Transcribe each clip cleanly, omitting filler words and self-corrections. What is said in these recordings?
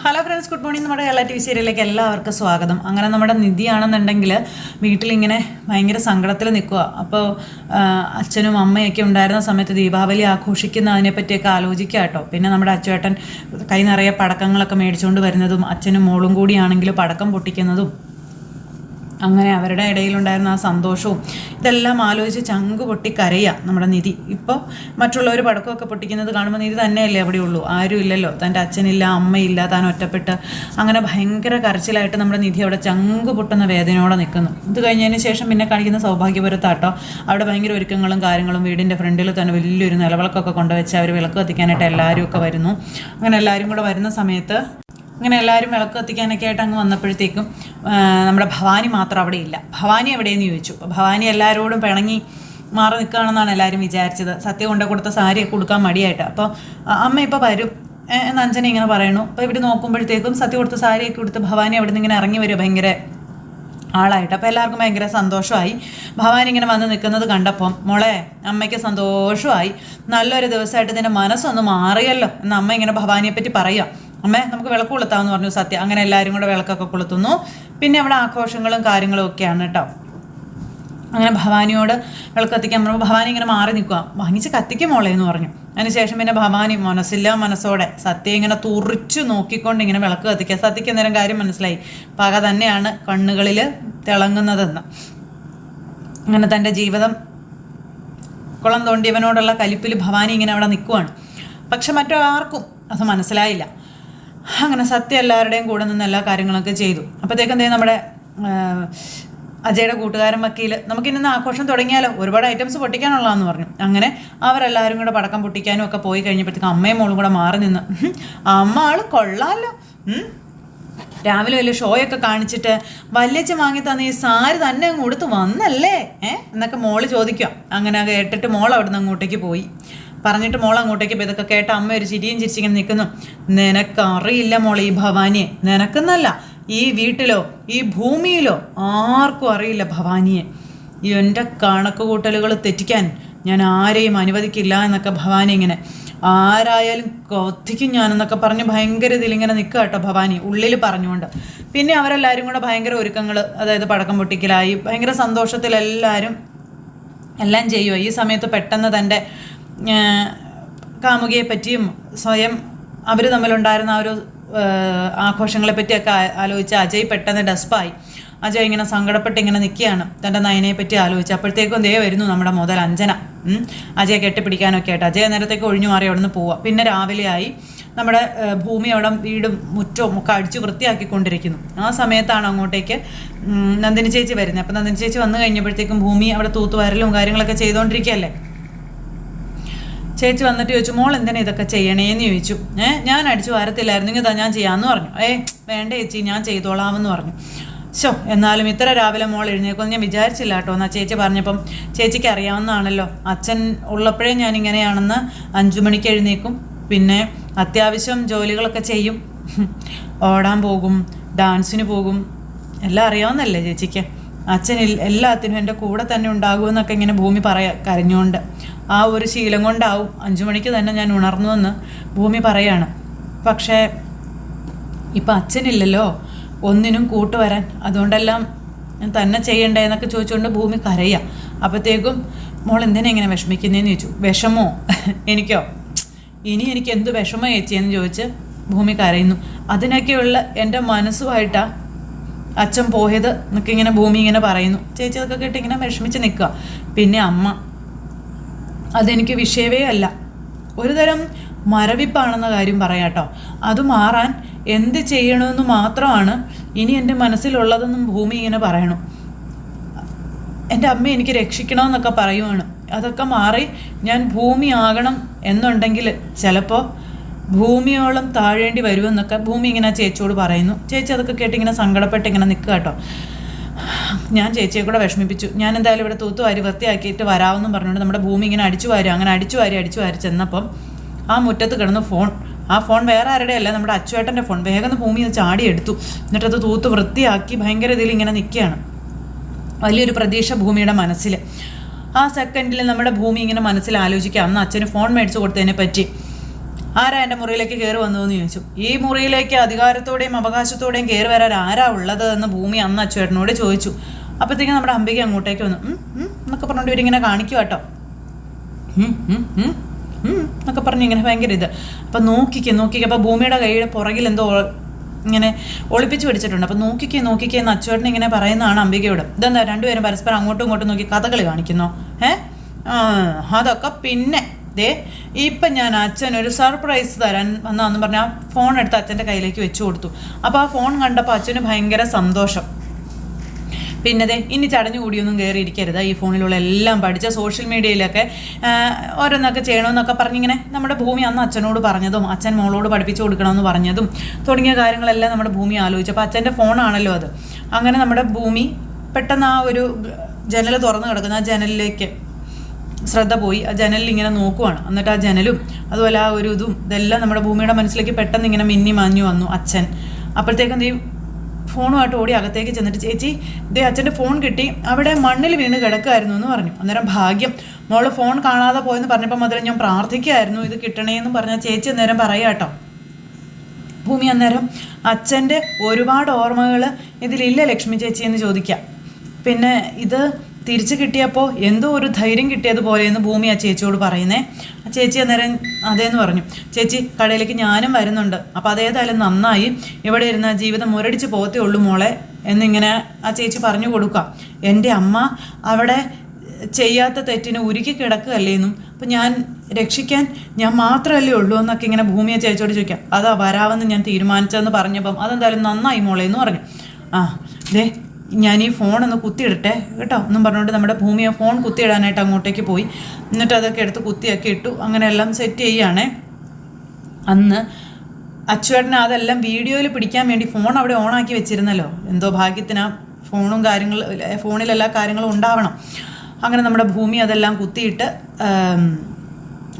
Hello friends, good morning. നമ്മുടെ Kerala T V സീരിയലിലേക്ക് എല്ലാവർക്കും സ്വാഗതം. അങ്ങനെ നമ്മുടെ നിധിയാണെന്നുണ്ടെങ്കിൽ വീട്ടിലിങ്ങനെ ഭയങ്കര സങ്കടത്തിൽ നിൽക്കുക. അപ്പോൾ അച്ഛനും അമ്മയൊക്കെ ഉണ്ടായിരുന്ന സമയത്ത് ദീപാവലി ആഘോഷിക്കുന്നതിനെ പറ്റിയൊക്കെ ആലോചിക്കുക കേട്ടോ. പിന്നെ നമ്മുടെ അച്ചുവേട്ടൻ കൈ നിറയെ പടക്കങ്ങളൊക്കെ മേടിച്ചുകൊണ്ട് വരുന്നതും അച്ഛനും മോളും കൂടിയാണെങ്കിൽ പടക്കം പൊട്ടിക്കുന്നതും അങ്ങനെ അവരുടെ ഇടയിലുണ്ടായിരുന്ന ആ സന്തോഷവും ഇതെല്ലാം ആലോചിച്ച് ചങ്ക് പൊട്ടി കരയുക നമ്മുടെ നിധി. ഇപ്പോൾ മറ്റുള്ളവർ പടക്കമൊക്കെ പൊട്ടിക്കുന്നത് കാണുമ്പോൾ നിധി തന്നെയല്ലേ അവിടെയുള്ളൂ, ആരും ഇല്ലല്ലോ, തൻ്റെ അച്ഛനില്ല, അമ്മയില്ല, താൻ ഒറ്റപ്പെട്ട് അങ്ങനെ ഭയങ്കര കരച്ചിലായിട്ട് നമ്മുടെ നിധി അവിടെ ചങ്ക് പൊട്ടുന്ന വേദനയോടെ നിൽക്കുന്നു. ഇത് കഴിഞ്ഞതിന് ശേഷം പിന്നെ കാണിക്കുന്ന സൗഭാഗ്യപുരത്താട്ടോ. അവിടെ ഭയങ്കര ഒരുക്കങ്ങളും കാര്യങ്ങളും, വീടിൻ്റെ ഫ്രണ്ടിൽ തന്നെ വലിയൊരു നിലവിളക്കൊക്കെ കൊണ്ടുവച്ച് അവർ വിളക്ക് കത്തിക്കാനായിട്ട് എല്ലാവരും ഒക്കെ വരുന്നു. അങ്ങനെ എല്ലാവരും കൂടെ വരുന്ന സമയത്ത് അങ്ങനെ എല്ലാവരും വിളക്ക് കത്തിക്കാനൊക്കെ ആയിട്ട് അങ്ങ് വന്നപ്പോഴത്തേക്കും നമ്മുടെ ഭവാനി മാത്രം അവിടെ ഇല്ല. ഭവാനി എവിടെയെന്ന് ചോദിച്ചു. അപ്പോൾ ഭവാനി എല്ലാവരോടും പിണങ്ങി മാറി നിൽക്കുകയാണെന്നാണ് എല്ലാവരും വിചാരിച്ചത്. സത്യം കൊണ്ടു കൊടുത്ത സാരിയൊക്കെ കൊടുക്കാൻ മടിയായിട്ട്. അപ്പോൾ അമ്മ ഇപ്പോൾ വരും എന്ന് അഞ്ജന ഇങ്ങനെ പറയണു. അപ്പോൾ ഇവിടെ നോക്കുമ്പോഴത്തേക്കും സത്യം കൊടുത്ത സാരിയൊക്കെ കൊടുത്ത് ഭവാനി അവിടെ നിന്ന് ഇങ്ങനെ ഇറങ്ങി വരിക ഭയങ്കര ആളായിട്ട്. അപ്പോൾ എല്ലാവർക്കും ഭയങ്കര സന്തോഷമായി. ഭവാനി ഇങ്ങനെ വന്ന് നിൽക്കുന്നത് കണ്ടപ്പം മോളെ അമ്മയ്ക്ക് സന്തോഷമായി, നല്ലൊരു ദിവസമായിട്ട് ഇതിൻ്റെ മനസ്സൊന്ന് മാറിയല്ലോ എന്ന് അമ്മ ഇങ്ങനെ ഭവാനിയെ പറ്റി പറയുക. അമ്മേ നമുക്ക് വിളക്ക് കൊളുത്താമെന്ന് പറഞ്ഞു സത്യം. അങ്ങനെ എല്ലാവരും കൂടെ വിളക്കൊക്കെ കൊളുത്തുന്നു. പിന്നെ അവിടെ ആഘോഷങ്ങളും കാര്യങ്ങളും ഒക്കെയാണ് കേട്ടോ. അങ്ങനെ ഭവാനിയോട് വിളക്ക് കത്തിക്കാൻ പറയുമ്പോൾ ഭവാനി ഇങ്ങനെ മാറി നിൽക്കുക. വാങ്ങിച്ച് കത്തിക്കും മോളെ എന്ന് പറഞ്ഞു. അതിനുശേഷം പിന്നെ ഭവാനി മനസ്സോടെ സത്യം ഇങ്ങനെ തുറിച്ചു നോക്കിക്കൊണ്ട് ഇങ്ങനെ വിളക്ക് കത്തിക്കുക. സത്യയ്ക്ക് നേരം കാര്യം മനസ്സിലായി, പക തന്നെയാണ് കണ്ണുകളിൽ തിളങ്ങുന്നതെന്ന്. അങ്ങനെ തൻ്റെ ജീവിതം കുളം തോണ്ടിയവനോടുള്ള കലിപ്പിൽ ഭവാനി ഇങ്ങനെ അവിടെ നിൽക്കുവാണ്. പക്ഷെ മറ്റാർക്കും അത് മനസ്സിലായില്ല. അങ്ങനെ സത്യം എല്ലാവരുടെയും കൂടെ നിന്ന് എല്ലാ കാര്യങ്ങളൊക്കെ ചെയ്തു. അപ്പോഴത്തേക്കും എന്തേ നമ്മുടെ അജയുടെ കൂട്ടുകാരൻ വക്കീൽ നമുക്കിന്ന് ആഘോഷം തുടങ്ങിയാലോ, ഒരുപാട് ഐറ്റംസ് പൊട്ടിക്കാനുള്ളതെന്ന് പറഞ്ഞു. അങ്ങനെ അവരെല്ലാവരും കൂടെ പടക്കം പൊട്ടിക്കാനും ഒക്കെ പോയി കഴിഞ്ഞപ്പോഴത്തേക്കും അമ്മയും മോളും കൂടെ മാറി നിന്ന് അമ്മ ആള് കൊള്ളാമല്ലോ, രാവിലെ വലിയ ഷോയൊക്കെ കാണിച്ചിട്ട് വല്യച്ഛൻ വാങ്ങി തന്ന ഈ സാരി തന്നെ അങ്ങ് കൊടുത്ത് വന്നല്ലേ എന്നൊക്കെ മോള് ചോദിക്കുക. അങ്ങനെ കേട്ടിട്ട് മോൾ അവിടുന്ന് അങ്ങോട്ടേക്ക് പോയി. പറഞ്ഞിട്ട് മോൾ അങ്ങോട്ടേക്ക് പോയി. ഇതൊക്കെ കേട്ട അമ്മ ഒരു ചിരിയും ചിരിച്ചിങ്ങനെ നിൽക്കുന്നു. നിനക്കറിയില്ല മോളെ ഈ ഭവാനിയെ, നിനക്കെന്നല്ല ഈ വീട്ടിലോ ഈ ഭൂമിയിലോ ആർക്കും അറിയില്ല ഭവാനിയെ. എൻ്റെ കണക്ക് കൂട്ടലുകൾ തെറ്റിക്കാൻ ഞാൻ ആരെയും അനുവദിക്കില്ല എന്നൊക്കെ ഭവാനി ഇങ്ങനെ ആരായാലും കൊത്തിക്കും ഞാനെന്നൊക്കെ പറഞ്ഞ് ഭയങ്കര ഇതിലിങ്ങനെ നിൽക്കുക കേട്ടോ ഭവാനി ഉള്ളിൽ പറഞ്ഞുകൊണ്ട്. പിന്നെ അവരെല്ലാവരും കൂടെ ഭയങ്കര ഒരുക്കങ്ങൾ, അതായത് പടക്കം പൊട്ടിക്കലായി ഭയങ്കര സന്തോഷത്തിലെല്ലാവരും എല്ലാം ചെയ്യുമോ. ഈ സമയത്ത് പെട്ടെന്ന് തൻ്റെ കാമുകിയെ പറ്റിയും സ്വയം അവർ തമ്മിലുണ്ടായിരുന്ന ആ ഒരു ആഘോഷങ്ങളെ പറ്റിയൊക്കെ ആലോചിച്ച് അജയ് പെട്ടെന്ന് ഡസ്പായി. അജയ് ഇങ്ങനെ സങ്കടപ്പെട്ട് ഇങ്ങനെ നിൽക്കുകയാണ് തൻ്റെ നയനയെ പറ്റി ആലോചിച്ച്. അപ്പോഴത്തേക്കും ദേ വരുന്നു നമ്മുടെ മുതൽ അഞ്ജന അജയെ കെട്ടിപ്പിടിക്കാനൊക്കെ ആയിട്ട്. അജയ നേരത്തേക്ക് ഒഴിഞ്ഞു മാറി അവിടെ നിന്ന് പോവുക. പിന്നെ രാവിലെ ആയി. നമ്മുടെ ഭൂമി അവിടെ വീടും മുറ്റവും ഒക്കെ അടിച്ച് വൃത്തിയാക്കിക്കൊണ്ടിരിക്കുന്നു. ആ സമയത്താണ് അങ്ങോട്ടേക്ക് നന്ദിനി ചേച്ചി വരുന്നത്. അപ്പം നന്ദിനി ചേച്ചി വന്നു കഴിഞ്ഞപ്പോഴത്തേക്കും ഭൂമി അവിടെ തൂത്തുവാരലും കാര്യങ്ങളൊക്കെ ചെയ്തുകൊണ്ടിരിക്കുകയല്ലേ. ചേച്ചി വന്നിട്ട് ചോദിച്ചു, മോൾ എന്തിനാ ഇതൊക്കെ ചെയ്യണേന്ന് ചോദിച്ചു. ഞാൻ അടിച്ചു വാരത്തില്ലായിരുന്നെങ്കിൽ ഞാൻ ചെയ്യാമെന്ന് പറഞ്ഞു. വേണ്ട ചേച്ചി ഞാൻ ചെയ്തോളാമെന്ന് പറഞ്ഞു. എന്നാലും ഇത്ര രാവിലെ മോൾ എഴുന്നേക്കുമെന്ന് ഞാൻ വിചാരിച്ചില്ല കേട്ടോ എന്നാൽ ചേച്ചി പറഞ്ഞപ്പം ചേച്ചിക്ക് അറിയാവുന്നതാണല്ലോ, അച്ഛൻ ഉള്ളപ്പോഴേ ഞാൻ ഇങ്ങനെയാണെന്ന്. 5 മണിക്ക് എഴുന്നേക്കും, പിന്നെ അത്യാവശ്യം ജോലികളൊക്കെ ചെയ്യും, ഓടാൻ പോകും, ഡാൻസിന് പോകും, എല്ലാം അറിയാവുന്നല്ലേ ചേച്ചിക്ക്. അച്ഛൻ എല്ലാത്തിനും എൻ്റെ കൂടെ തന്നെ ഉണ്ടാകുമെന്നൊക്കെ ഇങ്ങനെ ഭൂമി കരഞ്ഞുകൊണ്ട്. ആ ഒരു ശീലം കൊണ്ടാവും 5 മണിക്ക് തന്നെ ഞാൻ ഉണർന്നുവെന്ന് ഭൂമി പറയാണ്. പക്ഷേ ഇപ്പം അച്ഛനില്ലല്ലോ ഒന്നിനും കൂട്ടുവരാൻ, അതുകൊണ്ടെല്ലാം തന്നെ ചെയ്യണ്ടേ എന്നൊക്കെ ചോദിച്ചുകൊണ്ട് ഭൂമി കരയുക. അപ്പോഴത്തേക്കും മോൾ എന്തിനാ ഇങ്ങനെ വിഷമിക്കുന്നതെന്ന് ചോദിച്ചു. വിഷമോ എനിക്കോ? ഇനി എനിക്ക് എന്ത് വിഷമോ ചേച്ചിയെന്ന് ചോദിച്ച് ഭൂമി കരയുന്നു. അതിനൊക്കെയുള്ള എൻ്റെ മനസ്സുമായിട്ടാണ് അച്ഛൻ പോയത് എന്നൊക്കെ ഇങ്ങനെ ഭൂമി ഇങ്ങനെ പറയുന്നു. ചേച്ചി അതൊക്കെ കേട്ട് ഇങ്ങനെ വിഷമിച്ച് നിൽക്കുക. പിന്നെ അമ്മ, അതെനിക്ക് വിഷയമേ അല്ല, ഒരു തരം മരവിപ്പാണെന്ന കാര്യം പറയാം കേട്ടോ. അത് മാറാൻ എന്ത് ചെയ്യണമെന്ന് മാത്രമാണ് ഇനി എൻ്റെ മനസ്സിലുള്ളതെന്നും ഭൂമി ഇങ്ങനെ പറയണു. എൻ്റെ അമ്മ എനിക്ക് രക്ഷിക്കണമെന്നൊക്കെ പറയുവാണ്. അതൊക്കെ മാറി ഞാൻ ഭൂമി ആകണം എന്നുണ്ടെങ്കിൽ ചിലപ്പോൾ ഭൂമിയോളം താഴേണ്ടി വരുമെന്നൊക്കെ ഭൂമി ഇങ്ങനെ ചേച്ചിയോട് പറയുന്നു. ചേച്ചി അതൊക്കെ കേട്ട് ഇങ്ങനെ സങ്കടപ്പെട്ട് ഇങ്ങനെ നിൽക്കുക കേട്ടോ. ഞാൻ ചേച്ചിയെ കൂടെ വിഷമിപ്പിച്ചു, ഞാൻ എന്തായാലും ഇവിടെ തൂത്തുവാരി വൃത്തിയാക്കിയിട്ട് വരാമെന്നും പറഞ്ഞുകൊണ്ട് നമ്മുടെ ഭൂമി ഇങ്ങനെ അടിച്ചു വാരി ചെന്നപ്പം ആ മുറ്റത്ത് കിടന്ന് ഫോൺ. ആ ഫോൺ വേറെ ആരുടെ അല്ല, നമ്മുടെ അച്ചുവേട്ടൻ്റെ ഫോൺ. വേഗം ഭൂമി ചാടി എടുത്തു. എന്നിട്ടത് തൂത്ത് വൃത്തിയാക്കി ഭയങ്കര ഇതിൽ ഇങ്ങനെ നിൽക്കുകയാണ്. വലിയൊരു പ്രതീക്ഷ ഭൂമിയുടെ മനസ്സിൽ. ആ സെക്കൻഡിൽ നമ്മുടെ ഭൂമി ഇങ്ങനെ മനസ്സിൽ ആലോചിക്കുക, അന്ന് അച്ഛന് ഫോൺ മേടിച്ചു കൊടുത്തതിനെ പറ്റി. ആരാ എൻ്റെ മുറിയിലേക്ക് കയറി വന്നതെന്ന് ചോദിച്ചു. ഈ മുറിയിലേക്ക് അധികാരത്തോടെയും അവകാശത്തോടെയും കയറി വരാൻ ആരാ ഉള്ളത് എന്ന് ഭൂമി അന്ന് അച്ചുവേട്ടനോട് ചോദിച്ചു. അപ്പോഴത്തേക്കും നമ്മുടെ അംബിക അങ്ങോട്ടേക്ക് വന്നു. എന്നൊക്കെ പറഞ്ഞുകൊണ്ട് ഇവരിങ്ങനെ കാണിക്കുക കേട്ടോ. എന്നൊക്കെ പറഞ്ഞ് ഇങ്ങനെ ഭയങ്കര ഇത്. അപ്പം നോക്കിക്കേ അപ്പോൾ ഭൂമിയുടെ കൈയുടെ പുറകിൽ എന്തോ ഇങ്ങനെ ഒളിപ്പിച്ച് പിടിച്ചിട്ടുണ്ട്. അപ്പം നോക്കിക്കേ എന്ന് അച്ചുവേട്ടൻ ഇങ്ങനെ പറയുന്നതാണ് അംബികയോട്. ഇതെന്താ രണ്ടുപേരും പരസ്പരം അങ്ങോട്ടും ഇങ്ങോട്ടും നോക്കി കഥകളി കാണിക്കുന്നോ? അതൊക്കെ പിന്നെ ഇപ്പം ഞാൻ അച്ഛനൊരു സർപ്രൈസ് തരാൻ വന്നാന്ന് പറഞ്ഞാൽ ഫോൺ എടുത്ത് അച്ഛൻ്റെ കയ്യിലേക്ക് വെച്ച് കൊടുത്തു. അപ്പോൾ ആ ഫോൺ കണ്ടപ്പോൾ അച്ഛന് ഭയങ്കര സന്തോഷം. പിന്നെ ഇനി ചടഞ്ഞു കൂടിയൊന്നും കയറിയിരിക്കരുത്, ഈ ഫോണിലുള്ള എല്ലാം പഠിച്ച സോഷ്യൽ മീഡിയയിലൊക്കെ ഓരോന്നൊക്കെ ചെയ്യണമെന്നൊക്കെ പറഞ്ഞിങ്ങനെ നമ്മുടെ ഭൂമി അന്ന് അച്ഛനോട് പറഞ്ഞതും അച്ഛൻ മോളോട് പഠിപ്പിച്ചു കൊടുക്കണമെന്ന് പറഞ്ഞതും തുടങ്ങിയ കാര്യങ്ങളെല്ലാം നമ്മുടെ ഭൂമി ആലോചിച്ചു. അപ്പോൾ അച്ഛൻ്റെ ഫോണാണല്ലോ അത്. അങ്ങനെ നമ്മുടെ ഭൂമി പെട്ടെന്ന് ആ ഒരു ജനൽ തുറന്നു കിടക്കുന്ന ആ ജനലിലേക്ക് ശ്രദ്ധ പോയി. ആ ജനലിൽ ഇങ്ങനെ നോക്കുവാണ്. എന്നിട്ട് ആ ജനലും അതുപോലെ ആ ഒരു ഇതെല്ലാം നമ്മുടെ ഭൂമിയുടെ മനസ്സിലേക്ക് പെട്ടെന്ന് ഇങ്ങനെ മിന്നി മാഞ്ഞു വന്നു അച്ഛൻ. അപ്പോഴത്തേക്കും ഫോണുമായിട്ട് ഓടി അകത്തേക്ക് ചെന്നിട്ട് ചേച്ചി അച്ഛൻ്റെ ഫോൺ കിട്ടി, അവിടെ മണ്ണിൽ വീണ് കിടക്കുമായിരുന്നു എന്ന് പറഞ്ഞു. അന്നേരം ഭാഗ്യം മോള് ഫോൺ കാണാതെ പോയെന്ന് പറഞ്ഞപ്പോൾ മുതൽ ഞാൻ പ്രാർത്ഥിക്കുമായിരുന്നു ഇത് കിട്ടണേന്ന് പറഞ്ഞാൽ ചേച്ചി അന്നേരം പറയാം കേട്ടോ. ഭൂമി അന്നേരം അച്ഛൻ്റെ ഒരുപാട് ഓർമ്മകൾ ഇതിലില്ല ലക്ഷ്മി ചേച്ചി എന്ന് ചോദിക്കാം. പിന്നെ ഇത് തിരിച്ചു കിട്ടിയപ്പോൾ എന്തോ ഒരു ധൈര്യം കിട്ടിയതുപോലെയെന്ന് ഭൂമി ആ ചേച്ചിയോട് പറയുന്നേ. ആ ചേച്ചി അന്നേരം അതേന്ന് പറഞ്ഞു. ചേച്ചി കടയിലേക്ക് ഞാനും വരുന്നുണ്ട്, അപ്പോൾ അതേതായാലും നന്നായി, ഇവിടെ ഇരുന്ന ജീവിതം മുരടിച്ച് പോകത്തേ ഉള്ളൂ മോളെ എന്നിങ്ങനെ ആ ചേച്ചി പറഞ്ഞു കൊടുക്കുക. എൻ്റെ അമ്മ അവിടെ ചെയ്യാത്ത തെറ്റിന് ഉരുക്കി കിടക്കുകയല്ലേന്നും അപ്പം ഞാൻ രക്ഷിക്കാൻ ഞാൻ മാത്രമല്ലേ ഉള്ളൂ എന്നൊക്കെ ഇങ്ങനെ ഭൂമിയെ ചേച്ചിയോട് ചോദിക്കാം. അതാ വരാമെന്ന് ഞാൻ തീരുമാനിച്ചതെന്ന് പറഞ്ഞപ്പം അതെന്തായാലും നന്നായി മോളെ എന്ന് പറഞ്ഞു. ഞാൻ ഈ ഫോണൊന്ന് കുത്തിയിടട്ടെ കേട്ടോ എന്നും പറഞ്ഞുകൊണ്ട് നമ്മുടെ ഭൂമിയെ ഫോൺ കുത്തിയിടാനായിട്ട് അങ്ങോട്ടേക്ക് പോയി. എന്നിട്ട് അതൊക്കെ എടുത്ത് കുത്തിയൊക്കെ ഇട്ടു. അങ്ങനെ എല്ലാം സെറ്റ് ചെയ്യുകയാണേ. അന്ന് അച്ചുവേട്ടന് അതെല്ലാം വീഡിയോയിൽ പിടിക്കാൻ വേണ്ടി ഫോൺ അവിടെ ഓണാക്കി വെച്ചിരുന്നല്ലോ. എന്തോ ഭാഗ്യത്തിന് ഫോണിലെല്ലാ കാര്യങ്ങളും ഉണ്ടാവണം. അങ്ങനെ നമ്മുടെ ഭൂമി അതെല്ലാം കുത്തിയിട്ട്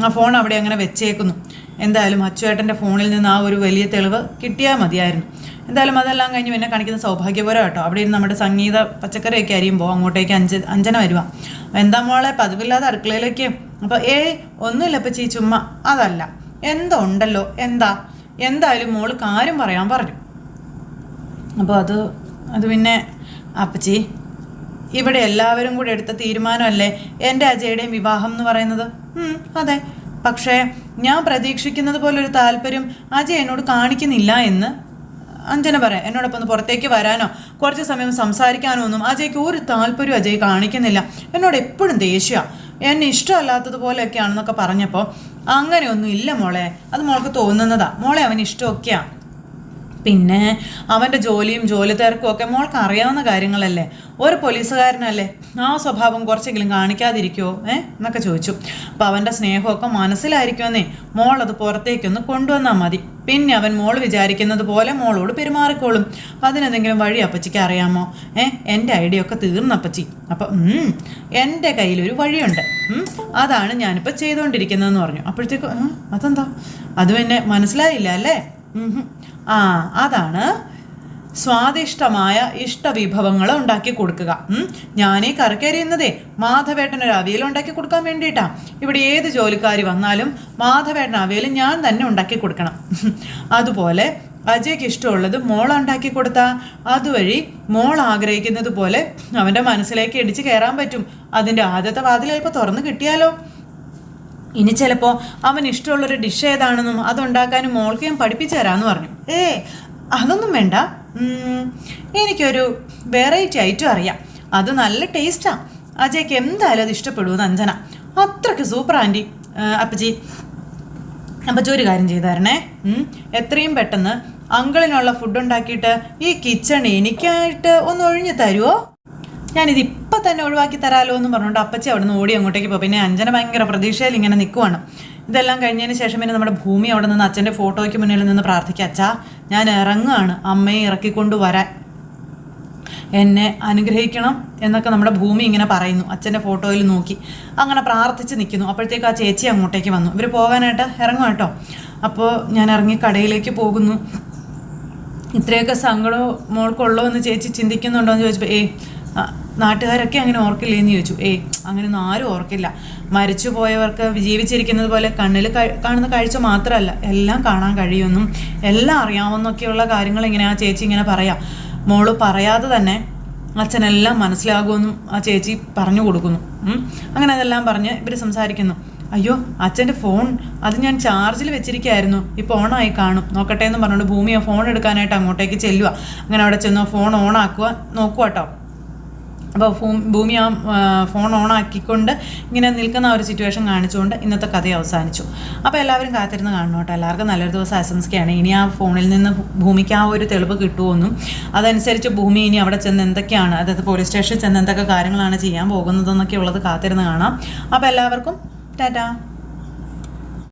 ആ ഫോൺ അവിടെ അങ്ങനെ വെച്ചേക്കുന്നു. എന്തായാലും അച്ചുവേട്ടൻ്റെ ഫോണിൽ നിന്ന് ആ ഒരു വലിയ തെളിവ് കിട്ടിയാൽ മതിയായിരുന്നു. എന്തായാലും അതെല്ലാം കഴിഞ്ഞ് പിന്നെ കാണിക്കുന്ന സൗഭാഗ്യപരം കേട്ടോ. അവിടെ ഇരുന്ന് നമ്മുടെ സംഗീത പച്ചക്കറിയൊക്കെ അരിയുമ്പോൾ അങ്ങോട്ടേക്ക് അഞ്ജന വരുക. എന്താ മോളെ പതിവില്ലാതെ അടുക്കളയിലേക്ക്? അപ്പോൾ ഒന്നുമില്ല അപ്പച്ചി ചുമ്മാ. അതല്ല എന്തോ ഉണ്ടല്ലോ. എന്തായാലും മോള് കാര്യം പറയാൻ പറഞ്ഞു. അപ്പോൾ അത് പിന്നെ അപ്പച്ചി ഇവിടെ എല്ലാവരും കൂടെ എടുത്ത തീരുമാനമല്ലേ എൻ്റെ അജയുടെയും വിവാഹം എന്ന് പറയുന്നത്? അതെ, പക്ഷേ ഞാൻ പ്രതീക്ഷിക്കുന്നത് പോലൊരു താല്പര്യം അജയ് എന്നോട് കാണിക്കുന്നില്ല എന്ന് അഞ്ജന പറയാം. എന്നോടൊപ്പം ഒന്ന് പുറത്തേക്ക് വരാനോ കുറച്ച് സമയം സംസാരിക്കാനോ ഒന്നും അജയ്ക്ക് ഒരു താല്പര്യം അജയ് കാണിക്കുന്നില്ല. എന്നോട് എപ്പോഴും ദേഷ്യ, എന്നെ ഇഷ്ടമല്ലാത്തതുപോലെയൊക്കെയാണെന്നൊക്കെ പറഞ്ഞപ്പോൾ അങ്ങനെയൊന്നും ഇല്ല മോളെ, അത് മോൾക്ക് തോന്നുന്നതാ മോളെ, അവന് ഇഷ്ടമൊക്കെയാണ്. പിന്നെ അവൻ്റെ ജോലിയും ജോലി തിരക്കും ഒക്കെ മോൾക്ക് അറിയാവുന്ന കാര്യങ്ങളല്ലേ. ഒരു പോലീസുകാരനല്ലേ, ആ സ്വഭാവം കുറച്ചെങ്കിലും കാണിക്കാതിരിക്കുമോ എന്നൊക്കെ ചോദിച്ചു. അപ്പോൾ അവൻ്റെ സ്നേഹമൊക്കെ മനസ്സിലായിരിക്കുമെന്നേ, മോളത് പുറത്തേക്കൊന്ന് കൊണ്ടുവന്നാൽ മതി. പിന്നെ അവൻ മോൾ വിചാരിക്കുന്നത് പോലെ മോളോട് പെരുമാറിക്കോളും. അതിനെന്തെങ്കിലും വഴി അപ്പച്ചിക്ക് അറിയാമോ? എൻ്റെ ഐഡിയ ഒക്കെ തീർന്നപ്പച്ചി. അപ്പം എൻ്റെ കയ്യിലൊരു വഴിയുണ്ട്, അതാണ് ഞാനിപ്പോൾ ചെയ്തുകൊണ്ടിരിക്കുന്നതെന്ന് പറഞ്ഞു. അപ്പോഴത്തേക്കും അതെന്താ? അത് പിന്നെ മനസ്സിലായില്ല അല്ലേ? അതാണ് സ്വാദിഷ്ടമായ ഇഷ്ടവിഭവങ്ങൾ ഉണ്ടാക്കി കൊടുക്കുക. ഞാനീ കറക്കരിയുന്നതേ മാധവേട്ടനൊരു അവിയൽ ഉണ്ടാക്കി കൊടുക്കാൻ വേണ്ടിയിട്ടാ. ഇവിടെ ഏത് ജോലിക്കാരി വന്നാലും മാധവേട്ടൻ അവിയൽ ഞാൻ തന്നെ ഉണ്ടാക്കി കൊടുക്കണം. അതുപോലെ അജയ്ക്ക് ഇഷ്ടമുള്ളത് മോൾ ഉണ്ടാക്കി കൊടുത്താൽ അതുവഴി മോൾ ആഗ്രഹിക്കുന്നത് പോലെ അവൻ്റെ മനസ്സിലേക്ക് ഇടിച്ച് കയറാൻ പറ്റും. അതിൻ്റെ ആദ്യത്തെ വാതിൽ ചിലപ്പോൾ തുറന്ന് കിട്ടിയാലോ. ഇനി ചിലപ്പോൾ അവൻ ഇഷ്ടമുള്ളൊരു ഡിഷ് ഏതാണെന്നും അതുണ്ടാക്കാനും മോൾക്ക് ഞാൻ പഠിപ്പിച്ചു തരാമെന്ന് പറഞ്ഞു. അതൊന്നും വേണ്ട, എനിക്കൊരു വെറൈറ്റി ഐറ്റം അറിയാം, അത് നല്ല ടേസ്റ്റാണ്, അജയ്ക്ക് എന്തായാലും അത് ഇഷ്ടപ്പെടുമെന്ന് അഞ്ജന. അത്രയ്ക്ക് സൂപ്പർ ആൻറ്റി. അപ്പച്ചി ഒരു കാര്യം ചെയ്തു തരണേ, എത്രയും പെട്ടെന്ന് അങ്കിളിനുള്ള ഫുഡ് ഉണ്ടാക്കിയിട്ട് ഈ കിച്ചൺ എനിക്കായിട്ട് ഒന്ന് ഒഴിഞ്ഞു തരുമോ? ഞാനിത് ഇപ്പം തന്നെ ഒഴിവാക്കി തരാമല്ലോ എന്ന് പറഞ്ഞുകൊണ്ട് അപ്പച്ചി അവിടെ നിന്ന് ഓടി അങ്ങോട്ടേക്ക് പോകും. പിന്നെ അഞ്ജന ഭയങ്കര പ്രതീക്ഷയിൽ ഇങ്ങനെ നിൽക്കുവാണ്. ഇതെല്ലാം കഴിഞ്ഞതിന് ശേഷം പിന്നെ നമ്മുടെ ഭൂമി അവിടെ നിന്ന് അച്ഛൻ്റെ ഫോട്ടോയ്ക്ക് മുന്നിൽ നിന്ന് പ്രാർത്ഥിക്കുക. അച്ഛാ ഞാൻ ഇറങ്ങുകയാണ്, അമ്മയെ ഇറക്കിക്കൊണ്ട് വരാൻ എന്നെ അനുഗ്രഹിക്കണം എന്നൊക്കെ നമ്മുടെ ഭൂമി ഇങ്ങനെ പറയുന്നു. അച്ഛൻ്റെ ഫോട്ടോയിൽ നോക്കി അങ്ങനെ പ്രാർത്ഥിച്ച് നിൽക്കുന്നു. അപ്പോഴത്തേക്ക് ആ ചേച്ചി അങ്ങോട്ടേക്ക് വന്നു. ഇവർ പോകാനായിട്ട് ഇറങ്ങും കേട്ടോ. അപ്പോൾ ഞാൻ ഇറങ്ങി കടയിലേക്ക് പോകുന്നു. ഇത്രയൊക്കെ സങ്കടം മോൾക്കുള്ളൂ എന്ന് ചേച്ചി ചിന്തിക്കുന്നുണ്ടോ എന്ന് ചോദിച്ചപ്പോൾ നാട്ടുകാരൊക്കെ അങ്ങനെ ഓർക്കില്ലേന്ന് ചോദിച്ചു. അങ്ങനെയൊന്നും ആരും ഓർക്കില്ല. മരിച്ചു പോയവർക്ക് ജീവിച്ചിരിക്കുന്നത് പോലെ കണ്ണിൽ കാണുന്ന കാഴ്ച മാത്രമല്ല എല്ലാം കാണാൻ കഴിയുമെന്നും എല്ലാം അറിയാമെന്നൊക്കെയുള്ള കാര്യങ്ങൾ ഇങ്ങനെ ആ ചേച്ചി ഇങ്ങനെ പറയാം. മോള് പറയാതെ തന്നെ അച്ഛനെല്ലാം മനസ്സിലാകുമെന്നും ആ ചേച്ചി പറഞ്ഞു കൊടുക്കുന്നു. അങ്ങനെ അതെല്ലാം പറഞ്ഞ് ഇവർ സംസാരിക്കുന്നു. അയ്യോ അച്ഛൻ്റെ ഫോൺ അത് ഞാൻ ചാർജിൽ വെച്ചിരിക്കുകയായിരുന്നു, ഇപ്പോൾ ഓണായി കാണും, നോക്കട്ടെ എന്ന് പറഞ്ഞുകൊണ്ട് ഭൂമിയെ ഫോൺ എടുക്കാനായിട്ട് അങ്ങോട്ടേക്ക് ചെല്ലുക. അങ്ങനെ അവിടെ ചെന്ന് ഫോൺ ഓണാക്കുക നോക്കുക കേട്ടോ. അപ്പോൾ ഭൂമി ആ ഫോൺ ഓണാക്കിക്കൊണ്ട് ഇങ്ങനെ നിൽക്കുന്ന ആ ഒരു സിറ്റുവേഷൻ കാണിച്ചുകൊണ്ട് ഇന്നത്തെ കഥ അവസാനിച്ചു. അപ്പോൾ എല്ലാവരും കാത്തിരുന്ന് കാണണം കേട്ടോ. എല്ലാവർക്കും നല്ലൊരു ദിവസം ആശംസിക്കുകയാണ്. ഇനി ആ ഫോണിൽ നിന്ന് ഭൂമിക്ക് ആ ഒരു തെളിവ് കിട്ടുമെന്നും അതനുസരിച്ച് ഭൂമി ഇനി അവിടെ ചെന്ന് എന്തൊക്കെയാണ്, അതായത് പോലീസ് സ്റ്റേഷനിൽ ചെന്ന് എന്തൊക്കെ കാര്യങ്ങളാണ് ചെയ്യാൻ പോകുന്നതെന്നൊക്കെ ഉള്ളത് കാത്തിരുന്ന് കാണാം. അപ്പോൾ എല്ലാവർക്കും ടാറ്റാ.